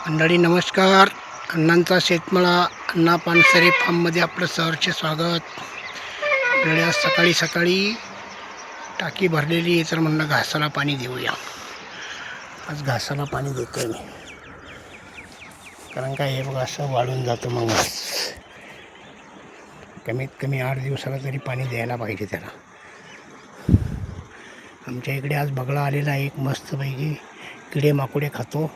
मंडळी नमस्कार. अण्णांचा शेतमळा अण्णा पानसरे फार्ममध्ये आपलं सहर्ष स्वागत. मंडळी आज सकाळी सकाळी टाकी भरलेली आहे, तर म्हणलं घासाला पाणी देऊया. आज घासाला पाणी देतोय मी, कारण काय हे बघा असं वाढून जातं मग घास. कमीत कमी 8 दिवसाला तरी पाणी द्यायला पाहिजे त्याला. आमच्या इकडे आज बगळा आलेला आहे, एक मस्तपैकी किडे माकुडे खातो.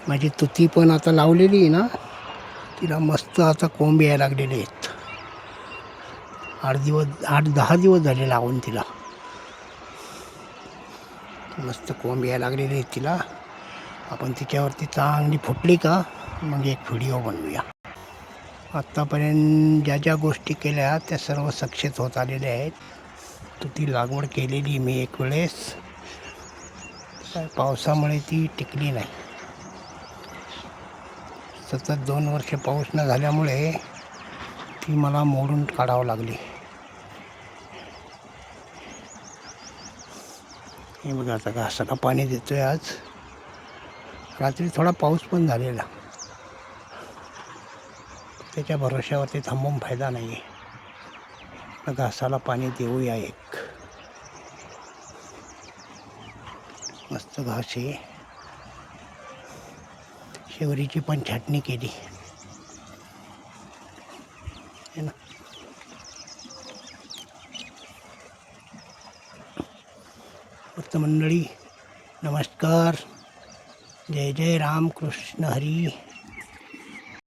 माझी तुती पण आता लावलेली आहे ना, तिला मस्त आता कोंब यायला लागलेले आहेत. 8-10 दिवस झाले लावून तिला. मस्त कोंब यायला लागलेले आहेत तिला. आपण तिच्यावरती चांगली फुटली का मग एक व्हिडिओ बनवूया. आत्तापर्यंत ज्या ज्या गोष्टी केल्या त्या सर्व सक्सेस होत आलेल्या आहेत. तुती लागवड केलेली मी एक वेळेस, पावसामुळे ती टिकली नाही. सतत 2 वर्ष पाऊस न झाल्यामुळे ती मला मोडून काढावं लागली. हे बघा आता घासाला पाणी देतोय. आज रात्री थोडा पाऊस पण झालेला, त्याच्या भरोश्यावरती थांबून फायदा नाही आहे. घासाला पाणी देऊया. एक मस्त घास आहे. शेवरीची पण छाटणी केली है ना. फक्त मंडळी नमस्कार. जय जय राम कृष्ण हरी.